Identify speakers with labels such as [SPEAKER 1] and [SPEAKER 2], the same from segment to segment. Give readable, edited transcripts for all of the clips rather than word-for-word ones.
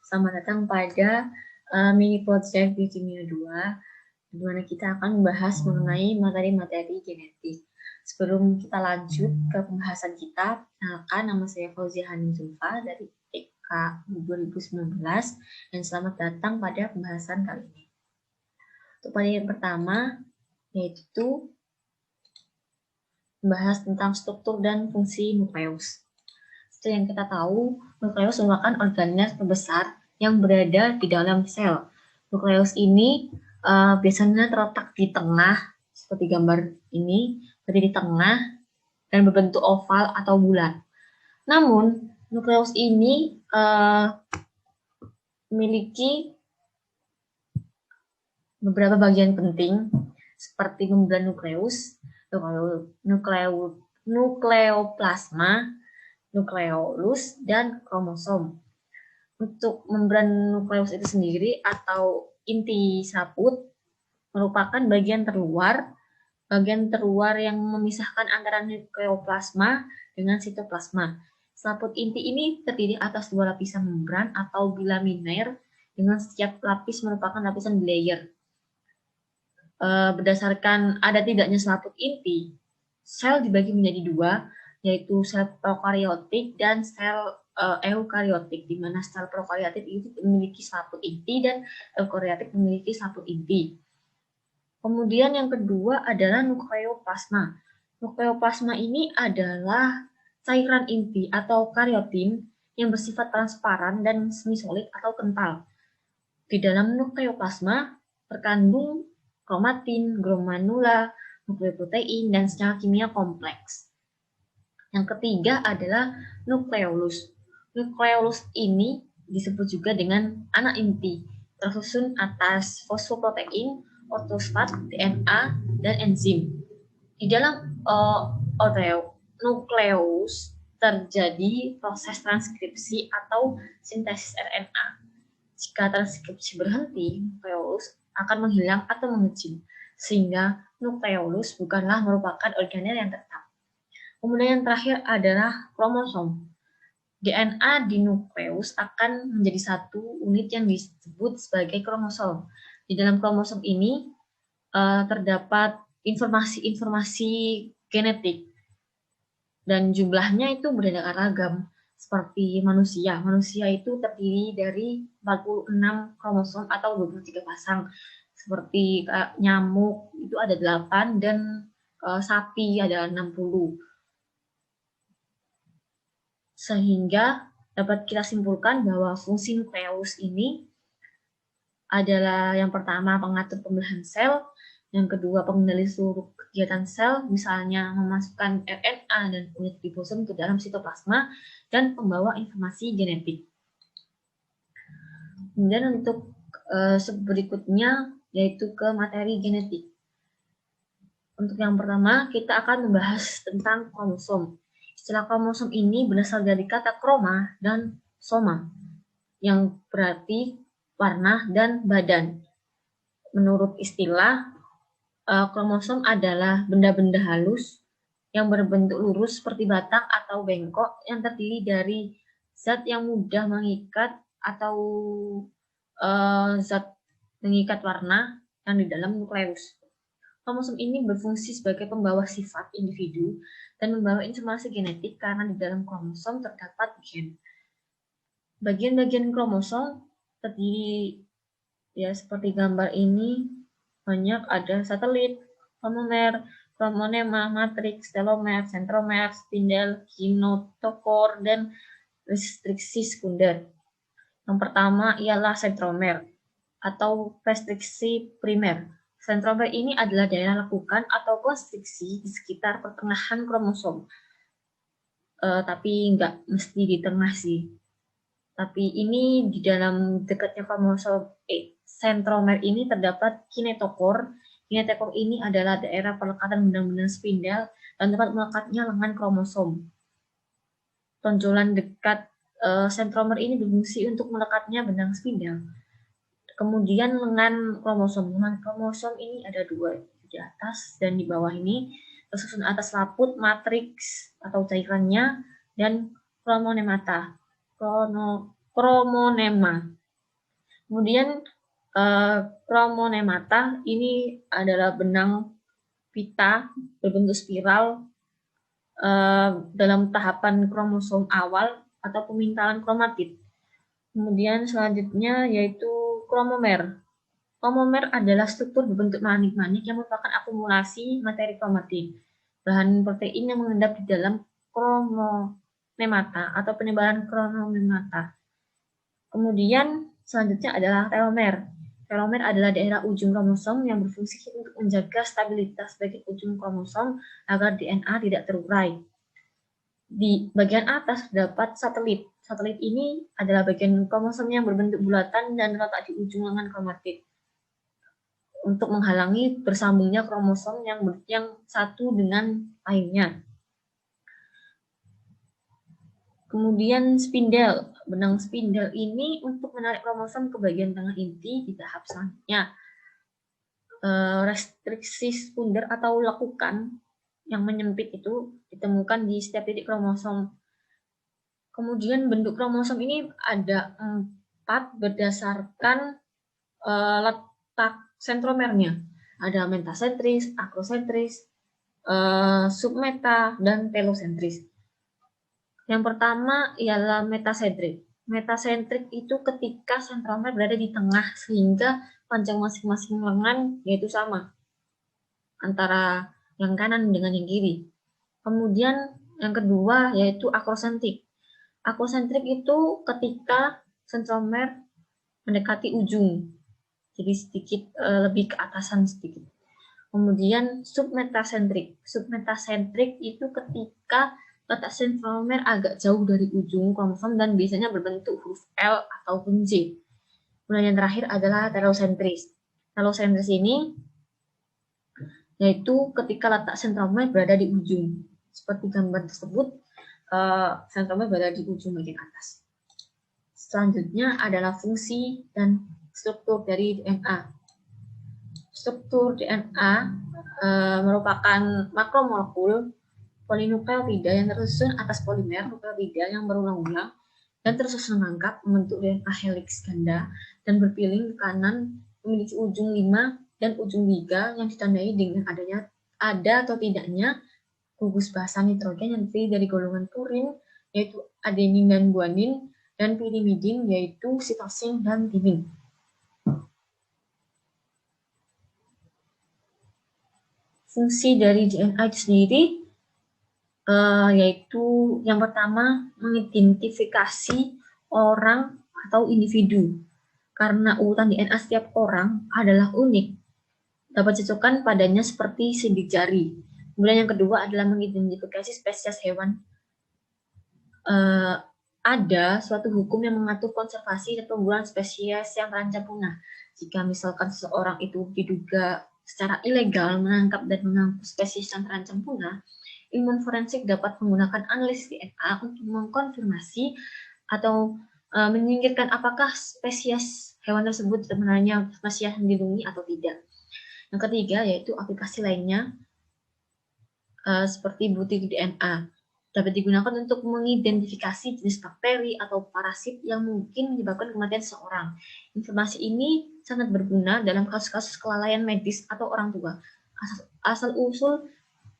[SPEAKER 1] Selamat datang pada mini project di Kimia 2, di mana kita akan membahas mengenai materi-materi genetik. Sebelum kita lanjut ke pembahasan kita, nama saya Fauzia Hanin Zulfa dari TK 2019, dan selamat datang pada pembahasan kali ini. Untuk materi yang pertama, yaitu membahas tentang struktur dan fungsi nukleus. Seperti yang kita tahu, nukleus merupakan organel terbesar yang berada di dalam sel. Nukleus ini biasanya terletak di tengah, seperti gambar ini, berada di tengah dan berbentuk oval atau bulat. Namun, nukleus ini memiliki beberapa bagian penting, seperti membran nukleus, nukleoplasma, nukleolus, dan kromosom. Untuk membran nukleus itu sendiri atau inti selaput merupakan bagian terluar yang memisahkan antara nukleoplasma dengan sitoplasma. Selaput inti ini terdiri atas dua lapisan membran atau bilaminer, dengan setiap lapis merupakan lapisan bilayer. Berdasarkan ada tidaknya selaput inti, sel dibagi menjadi dua, yaitu sel prokariotik dan sel eukariotik, di mana sel prokariotik itu memiliki selaput inti dan eukariotik memiliki selaput inti. Kemudian yang kedua adalah nukleoplasma. Nukleoplasma ini adalah cairan inti atau kariotin yang bersifat transparan dan semi solid atau kental. Di dalam nukleoplasma terkandung kromatin, granula, nukleoprotein, dan senyawa kimia kompleks. Yang ketiga adalah nukleolus. Nukleolus ini disebut juga dengan anak inti, tersusun atas fosfoprotein, ortosfat, DNA, dan enzim. Di dalam nukleus terjadi proses transkripsi atau sintesis RNA. Jika transkripsi berhenti, nukleus akan menghilang atau mengecil, sehingga nukleolus bukanlah merupakan organel yang tetap. Kemudian yang terakhir adalah kromosom. DNA di nukleus akan menjadi satu unit yang disebut sebagai kromosom. Di dalam kromosom ini terdapat informasi-informasi genetik, dan jumlahnya itu beraneka ragam. Seperti manusia. Manusia itu terdiri dari 46 kromosom atau 23 pasang. Seperti nyamuk itu ada 8 dan sapi ada 60. Sehingga dapat kita simpulkan bahwa fungsi nukleus ini adalah yang pertama pengatur pembelahan sel, yang kedua pengendali seluruh kegiatan sel, misalnya memasukkan RNA dan unit ribosom ke dalam sitoplasma, dan pembawa informasi genetik. Kemudian untuk berikutnya yaitu ke materi genetik. Untuk yang pertama kita akan membahas tentang kromosom. Istilah kromosom ini berasal dari kata kroma dan soma, yang berarti warna dan badan. Menurut istilah, kromosom adalah benda-benda halus yang berbentuk lurus seperti batang atau bengkok yang terdiri dari zat yang mudah mengikat atau zat mengikat warna yang di dalam nukleus. Kromosom ini berfungsi sebagai pembawa sifat individu dan membawa informasi genetik karena di dalam kromosom terdapat gen. Bagian-bagian kromosom terdiri seperti gambar ini, banyak ada satelit, kromomer, kromonema, matriks, telomer, sentromer, spindel, kinetokor, dan restriksi sekunder. Yang pertama ialah sentromer atau restriksi primer. Sentromer ini adalah daerah lekukan atau konstriksi di sekitar pertengahan kromosom. Tapi nggak mesti di tengah sih. Tapi ini di dalam dekatnya kromosom sentromer ini terdapat kinetokor. Kinetokor ini adalah daerah pelekatan benang-benang spindel dan tempat melekatnya lengan kromosom. Tonjolan dekat sentromer ini berfungsi untuk melekatnya benang spindel. Kemudian lengan kromosom. Lengan kromosom ini ada dua, di atas dan di bawah ini, tersusun atas laput, matriks atau cairannya, dan kromonema. Kemudian kromonemata ini adalah benang pita berbentuk spiral dalam tahapan kromosom awal atau pemintalan kromatid. Kemudian selanjutnya yaitu kromomer. Kromomer adalah struktur berbentuk manik-manik yang merupakan akumulasi materi kromatin, bahan protein yang mengendap di dalam kromonemata atau penebalan kromonemata. Kemudian selanjutnya adalah telomer. Telomer adalah daerah ujung kromosom yang berfungsi untuk menjaga stabilitas bagian ujung kromosom agar DNA tidak terurai. Di bagian atas terdapat satelit. Satelit ini adalah bagian kromosom yang berbentuk bulatan dan terletak di ujung lengan kromatid untuk menghalangi bersambungnya kromosom yang satu dengan lainnya. Kemudian spindel. Benang spindel ini untuk menarik kromosom ke bagian tengah inti di tahap selanjutnya. Restriksi sekunder atau lekukan yang menyempit itu ditemukan di setiap titik kromosom. Kemudian bentuk kromosom ini ada 4 berdasarkan letak sentromernya. Ada metasentris, akrosentris, submeta, dan telosentris. Yang pertama ialah metasentrik. Metasentrik itu ketika sentromer berada di tengah sehingga panjang masing-masing lengan yaitu sama antara yang kanan dengan yang kiri. Kemudian yang kedua yaitu akrosentrik. Akrosentrik itu ketika sentromer mendekati ujung, jadi sedikit lebih ke atasan sedikit. Kemudian submetasentrik. Submetasentrik itu ketika letak sentromer agak jauh dari ujung kromosom dan biasanya berbentuk huruf L ataupun J. Kemudian yang terakhir adalah telosentris. Telosentris ini yaitu ketika letak sentromer berada di ujung. Seperti gambar tersebut, sentromer berada di ujung bagian atas. Selanjutnya adalah fungsi dan struktur dari DNA. Struktur DNA merupakan makromolekul polinukleotida yang tersusun atas polimer nukleotida yang berulang-ulang dan tersusun lengkap membentuk DNA helix ganda dan berpiling ke kanan memiliki ujung 5 dan ujung 3 yang ditandai dengan adanya ada atau tidaknya gugus basa nitrogen yang terdiri dari golongan purin yaitu adenin dan guanin dan pirimidin yaitu sitosin dan timin. Fungsi dari DNA itu sendiri yaitu yang pertama mengidentifikasi orang atau individu karena urutan DNA setiap orang adalah unik dapat dicocokkan padanya seperti sidik jari. Kemudian yang kedua adalah mengidentifikasi spesies hewan. Ada suatu hukum yang mengatur konservasi dan pemburuan spesies yang terancam punah. Jika misalkan seseorang itu diduga secara ilegal menangkap dan mengangkut spesies yang terancam punah, ilmuwan forensik dapat menggunakan analisis DNA untuk mengkonfirmasi atau menyingkirkan apakah spesies hewan tersebut sebenarnya spesies yang dilindungi atau tidak. Yang ketiga yaitu aplikasi lainnya seperti butir DNA dapat digunakan untuk mengidentifikasi jenis bakteri atau parasit yang mungkin menyebabkan kematian seseorang. Informasi ini sangat berguna dalam kasus-kasus kelalaian medis atau orang tua. Asal-usul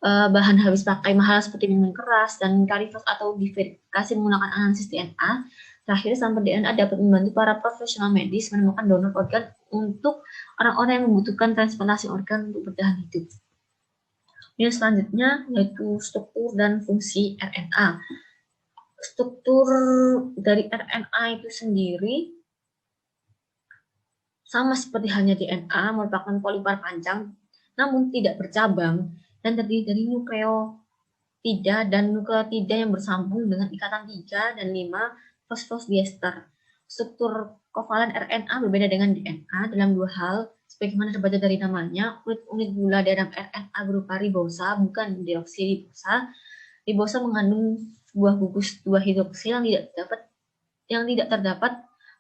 [SPEAKER 1] bahan habis pakai mahal seperti minuman keras dan karifos atau diverifikasi menggunakan analisis DNA. Terakhir, sampel DNA dapat membantu para profesional medis menemukan donor organ untuk orang-orang yang membutuhkan transplantasi organ untuk bertahan hidup. Yang selanjutnya yaitu struktur dan fungsi RNA. Struktur dari RNA itu sendiri sama seperti halnya DNA, merupakan polimer panjang namun tidak bercabang dan terdiri dari nukleotida dan nukleotida yang bersambung dengan ikatan 3 dan 5 fosfodiester. Struktur kovalen RNA berbeda dengan DNA dalam dua hal, sebagaimana terbaca dari namanya, unit-unit gula dalam RNA berupa ribosa, bukan deoksiribosa. Ribosa mengandung sebuah gugus 2 hidroksil yang tidak terdapat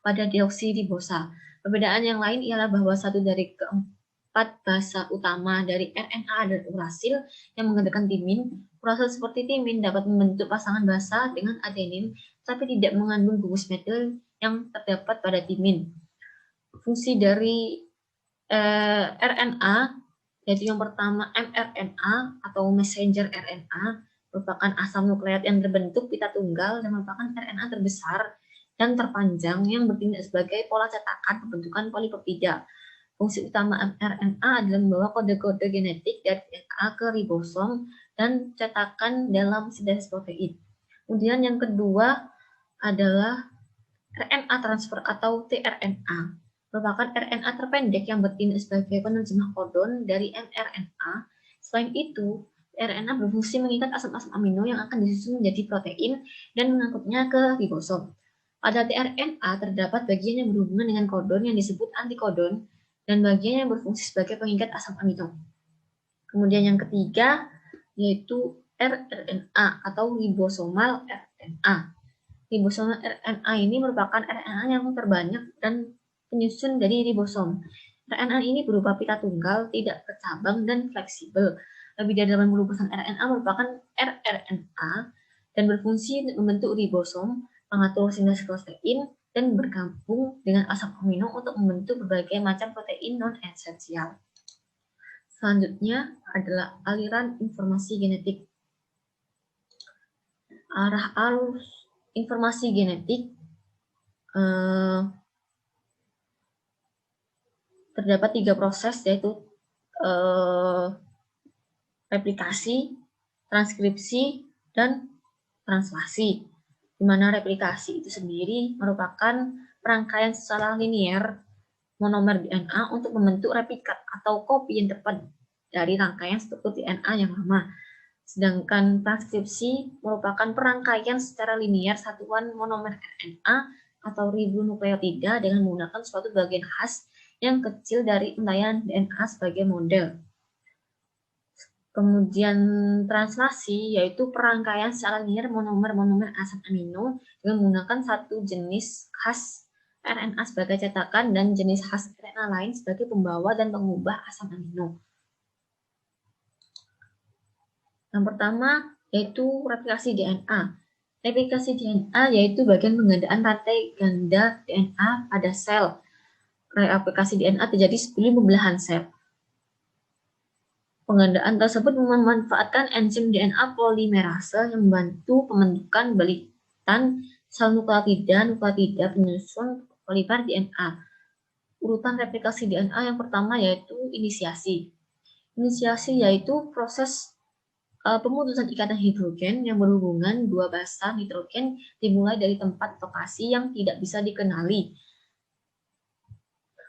[SPEAKER 1] pada deoksiribosa. Perbedaan yang lain ialah bahwa satu dari keempat basa utama dari RNA adalah urasil yang menggunakan timin. Urasil seperti timin dapat membentuk pasangan basa dengan adenin, tapi tidak mengandung gugus metil yang terdapat pada timin. fungsi dari RNA, yaitu yang pertama mRNA atau messenger RNA, merupakan asam nukleat yang terbentuk pita tunggal dan merupakan RNA terbesar dan terpanjang yang bertindak sebagai pola cetakan pembentukan polipeptida. Fungsi utama mRNA adalah membawa kode-kode genetik dari DNA ke ribosom dan cetakan dalam sintesis protein. Kemudian yang kedua adalah RNA transfer atau tRNA, merupakan RNA terpendek yang bertindak sebagai penerjemah kodon dari mRNA. Selain itu, RNA berfungsi mengikat asam-asam amino yang akan disusun menjadi protein dan mengangkutnya ke ribosom. Pada tRNA terdapat bagian yang berhubungan dengan kodon yang disebut antikodon dan bagian yang berfungsi sebagai pengikat asam amino. Kemudian yang ketiga yaitu rRNA atau ribosomal RNA. Ribosomal RNA ini merupakan RNA yang terbanyak dan penyusun dari ribosom. RNA ini berupa pita tunggal, tidak bercabang, dan fleksibel. Lebih dari 80% RNA merupakan rRNA dan berfungsi untuk membentuk ribosom, mengatur sintesis protein, dan bergabung dengan asam amino untuk membentuk berbagai macam protein non-esensial. Selanjutnya adalah aliran informasi genetik. Arah arus informasi genetik terdapat 3 proses, yaitu replikasi, transkripsi, dan translasi. Di mana replikasi itu sendiri merupakan perangkaian secara linear monomer DNA untuk membentuk replikat atau kopi yang tepat dari rangkaian struktur DNA yang lama. Sedangkan transkripsi merupakan perangkaian secara linear satuan monomer RNA atau ribonukleotida dengan menggunakan suatu bagian khas yang kecil dari untaian DNA sebagai model. Kemudian translasi yaitu perangkaian secara linear monomer-monomer asam amino dengan menggunakan satu jenis khas RNA sebagai cetakan dan jenis khas RNA lain sebagai pembawa dan pengubah asam amino. Yang pertama yaitu replikasi DNA. Replikasi DNA yaitu bagian penggandaan rantai ganda DNA pada sel. Replikasi DNA terjadi sebelum pembelahan sel. Penggandaan tersebut memanfaatkan enzim DNA polimerase yang membantu pembentukan balikan sel nukleotida penyusun polimer DNA. Urutan replikasi DNA yang pertama yaitu inisiasi. Inisiasi yaitu proses pemutusan ikatan hidrogen yang berhubungan dua basa nitrogen dimulai dari tempat lokasi yang tidak bisa dikenali.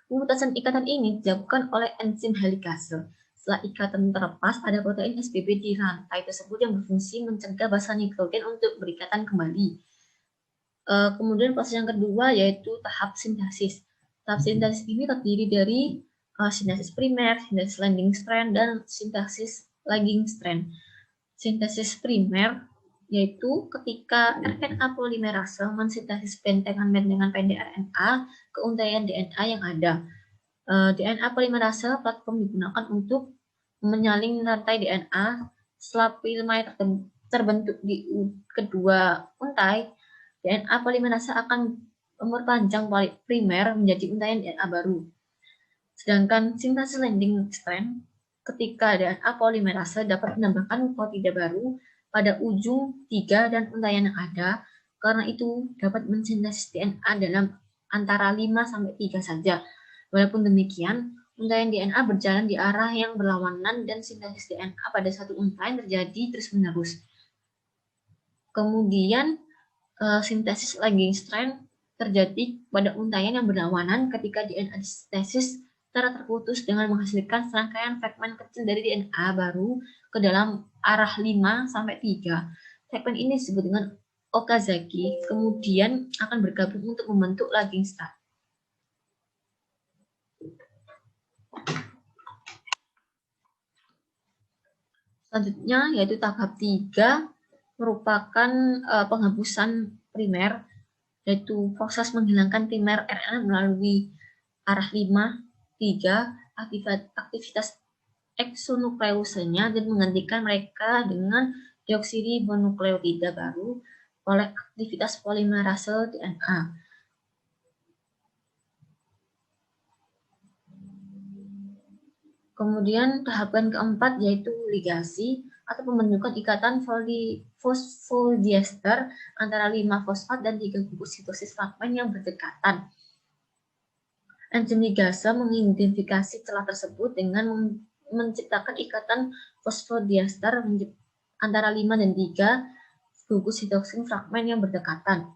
[SPEAKER 1] Pemutusan ikatan ini dilakukan oleh enzim helikase. Setelah ikatan terlepas, ada protein SBB di rantai tersebut yang berfungsi mencegah basa nitrogen untuk berikatan kembali. Kemudian proses yang kedua yaitu tahap sintesis. Tahap sintesis ini terdiri dari sintesis primer, sintesis landing strand, dan sintesis lagging strand. Sintesis primer yaitu ketika RNA polimerase mensintesis bentengan-bentengan pendek RNA ke untaian DNA yang ada. DNA polimerase platform digunakan untuk menyalin rantai DNA. Setelah primer terbentuk di kedua untai, DNA polimerase akan memperpanjang primer menjadi untaian DNA baru. Sedangkan sintesis landing strand, ketika DNA polimerase dapat menambahkan nukleotida baru pada ujung 3 dan untaian yang ada, karena itu dapat mensintesis DNA dalam antara 5-3 saja. Walaupun demikian, untaian DNA berjalan di arah yang berlawanan dan sintesis DNA pada satu untaian terjadi terus-menerus. Kemudian, sintesis lagging strand terjadi pada untaian yang berlawanan ketika DNA disintesis secara terputus dengan menghasilkan serangkaian fragmen kecil dari DNA baru ke dalam arah 5-3. Fragmen ini disebut dengan Okazaki, kemudian akan bergabung untuk membentuk lagging strand. Selanjutnya yaitu tahap 3 merupakan penghapusan primer, yaitu proses menghilangkan primer RNA melalui arah 5-3 aktivitas eksonukleusenya dan menggantikan mereka dengan deoksiribonukleotida baru oleh aktivitas polimerase DNA. Kemudian tahapan keempat yaitu ligasi atau pembentukan ikatan fosfodiester antara 5 fosfat dan 3 gugus sitosis fragmen yang berdekatan. Enzim ligase mengidentifikasi celah tersebut dengan menciptakan ikatan fosfodiester antara 5 dan 3 gugus sitosin fragmen yang berdekatan.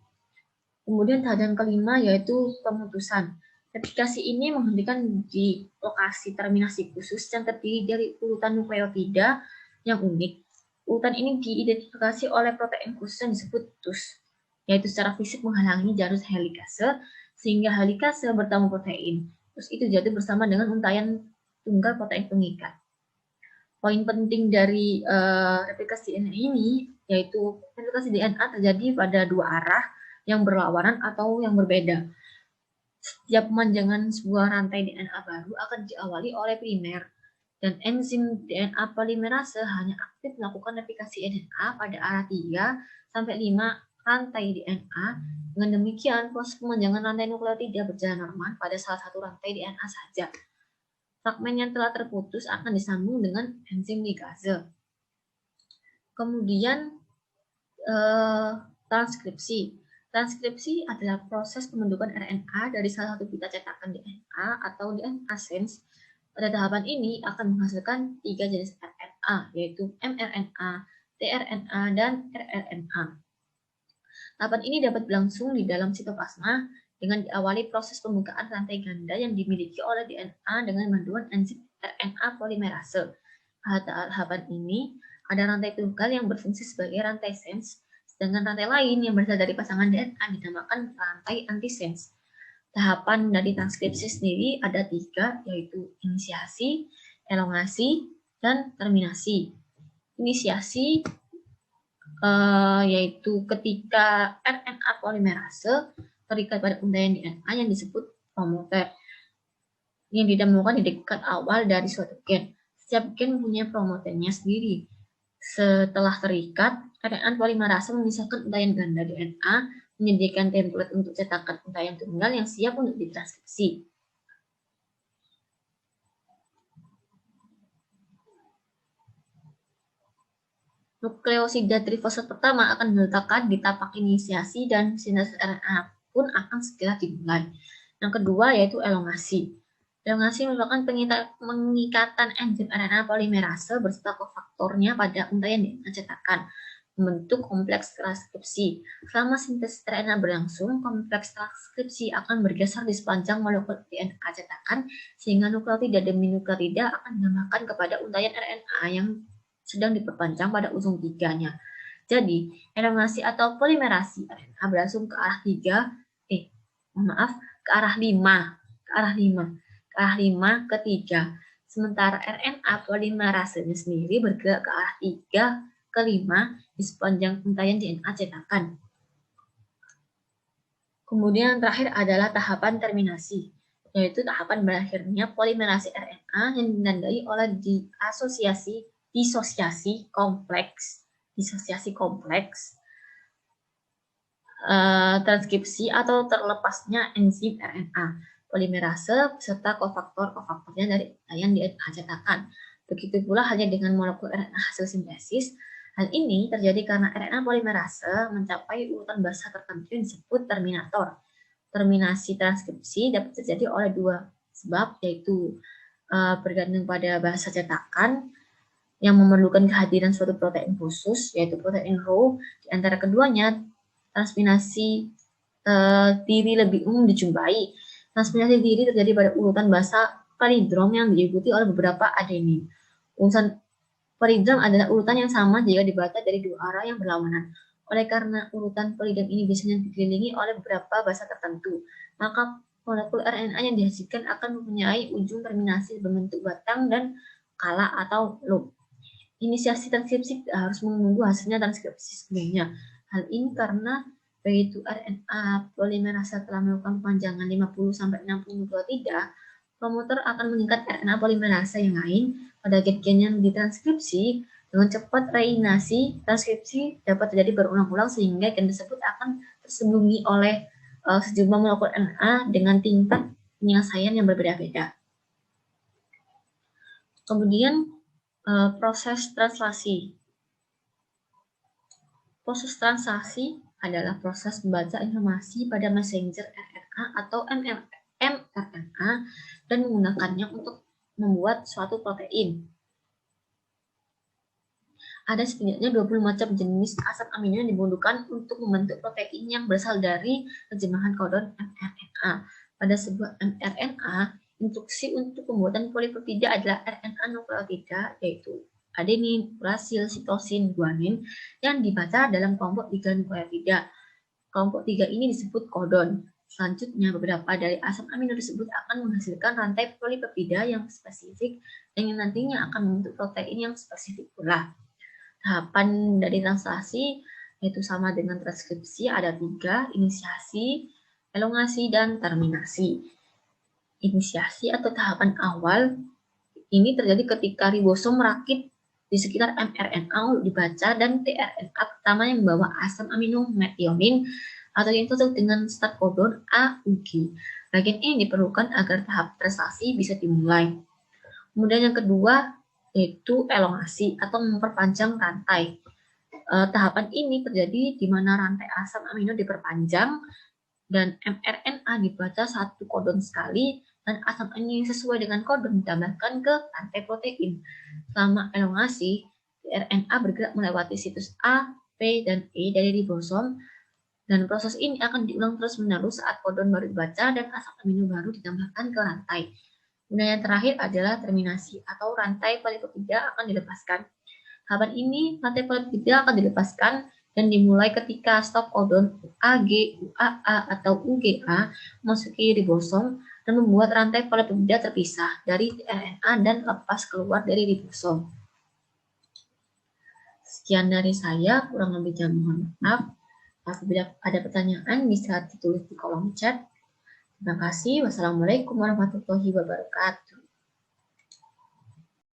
[SPEAKER 1] Kemudian tahapan kelima yaitu pemutusan. Replikasi ini menghentikan di lokasi terminasi khusus yang terdiri dari urutan nukleotida yang unik. Urutan ini diidentifikasi oleh protein khusus yang disebut TUS, yaitu secara fisik menghalangi jalur helikase sehingga helikase bertemu protein. Terus itu jatuh bersama dengan untaian tunggal protein pengikat. Poin penting dari replikasi DNA ini yaitu replikasi DNA terjadi pada dua arah yang berlawanan atau yang berbeda. Setiap pemanjangan sebuah rantai DNA baru akan diawali oleh primer, dan enzim DNA polimerase hanya aktif melakukan replikasi DNA pada arah 3 sampai 5 rantai DNA. Dengan demikian, proses pemanjangan rantai nukleotida berjalan normal pada salah satu rantai DNA saja. Fragmen yang telah terputus akan disambung dengan enzim ligase. Kemudian transkripsi. Transkripsi adalah proses pembentukan RNA dari salah satu pita cetakan DNA atau DNA sense. Pada tahapan ini akan menghasilkan 3 jenis RNA, yaitu mRNA, tRNA, dan rRNA. Tahapan ini dapat berlangsung di dalam sitoplasma dengan diawali proses pembukaan rantai ganda yang dimiliki oleh DNA dengan bantuan enzim RNA polimerase. Pada tahapan ini, ada rantai tunggal yang berfungsi sebagai rantai sense, sedangkan rantai lain yang berasal dari pasangan DNA dinamakan rantai antisense. Tahapan dari transkripsi sendiri ada 3, yaitu inisiasi, elongasi, dan terminasi. Inisiasi yaitu ketika RNA polimerase terikat pada untaian DNA yang disebut promoter yang ditemukan di dekat awal dari suatu gen. Setiap gen mempunyai promoternya sendiri. Setelah terikat, RNA polimerase memisahkan untaian ganda DNA, menyediakan template untuk cetakan untaian tunggal yang siap untuk ditranskripsi. Nukleosida trifosfat pertama akan diletakkan di tapak inisiasi dan sintesis RNA pun akan segera dimulai. Yang kedua yaitu elongasi. Elongasi merupakan pengikatan enzim RNA polimerase beserta kofaktornya pada untaian DNA cetakan, membentuk kompleks transkripsi. Selama sintesis RNA berlangsung, kompleks transkripsi akan bergeser di sepanjang molekul DNA cetakan, sehingga nukleotida demi nukleotida akan dinamakan kepada untaian RNA yang sedang diperpanjang pada ujung tiganya. Jadi, elongasi atau polimerasi RNA berlangsung ke arah 5, ke arah 5 ke 3. Sementara RNA polimerasenya sendiri bergerak ke arah 3 ke 5 di sepanjang untaian DNA cetakan. Kemudian yang terakhir adalah tahapan terminasi, yaitu tahapan berakhirnya polimerasi RNA yang ditandai oleh disosiasi kompleks, transkripsi atau terlepasnya enzim RNA polimerase beserta kofaktor-kofaktornya dari untaian DNA cetakan. Begitu pula halnya dengan molekul RNA hasil sintesis. Hal ini terjadi karena RNA polimerase mencapai urutan bahasa tertentu yang disebut terminator. Terminasi transkripsi dapat terjadi oleh 2 sebab, yaitu bergantung pada bahasa cetakan yang memerlukan kehadiran suatu protein khusus, yaitu protein Rho. Di antara keduanya, transminasi diri lebih umum dijumpai. Transminasi diri terjadi pada urutan basa palindrom yang diikuti oleh beberapa adenin. Urutan palindrom adalah urutan yang sama jika dibaca dari 2 arah yang berlawanan. Oleh karena urutan palindrom ini biasanya dikelilingi oleh beberapa basa tertentu, maka molekul RNA yang dihasilkan akan mempunyai ujung terminasi berbentuk batang dan kala atau loop. Inisiasi transkripsi harus menunggu hasilnya transkripsi sebelumnya. Hal ini karena begitu RNA polimerase telah melakukan panjangan 50-60 nukleotida, promoter akan mengikat RNA polimerase yang lain pada gen-gen yang ditranskripsi. Dengan cepat reinasi transkripsi dapat terjadi berulang-ulang sehingga gen tersebut akan tersembunyi oleh sejumlah molekul RNA dengan tingkat penyelesaian yang berbeda-beda. Kemudian proses translasi. Proses translasi adalah proses membaca informasi pada messenger RNA atau mRNA dan menggunakannya untuk membuat suatu protein. Ada setidaknya 20 macam jenis asam amino yang dibutuhkan untuk membentuk protein yang berasal dari terjemahan kodon mRNA. Pada sebuah mRNA, instruksi untuk pembuatan polipeptida adalah RNA nukleotida, yaitu adenin, urasil, sitosin, guanin, yang dibaca dalam kelompok 3 nukleotida. Kelompok 3 ini disebut kodon. Selanjutnya, beberapa dari asam amino tersebut akan menghasilkan rantai polipeptida yang spesifik dan yang nantinya akan membentuk protein yang spesifik pula. Tahapan dari translasi yaitu sama dengan transkripsi, ada 3, inisiasi, elongasi, dan terminasi. Inisiasi atau tahapan awal ini terjadi ketika ribosom merakit di sekitar mRNA untuk dibaca dan tRNA pertama yang membawa asam amino metionin atau yang cocok dengan start codon AUG. Bagian ini diperlukan agar tahap translasi bisa dimulai. Kemudian yang kedua yaitu elongasi atau memperpanjang rantai. Tahapan ini terjadi di mana rantai asam amino diperpanjang dan mRNA dibaca satu kodon sekali dan asam amino sesuai dengan kodon ditambahkan ke rantai protein. Selama elongasi, RNA bergerak melewati situs A, P, dan E dari ribosom dan proses ini akan diulang terus-menerus saat kodon baru dibaca dan asam amino baru ditambahkan ke rantai. Kemudian yang terakhir adalah terminasi atau rantai polipeptida akan dilepaskan. Tahapan ini rantai polipeptida akan dilepaskan dan dimulai ketika stop codon UAG, UAA, atau UGA memasuki ribosom dan membuat rantai polipeptida terpisah dari RNA dan lepas keluar dari ribosom. Sekian dari saya, kurang lebihnya mohon maaf. Apabila ada pertanyaan bisa ditulis di kolom chat. Terima kasih. Wassalamualaikum warahmatullahi wabarakatuh.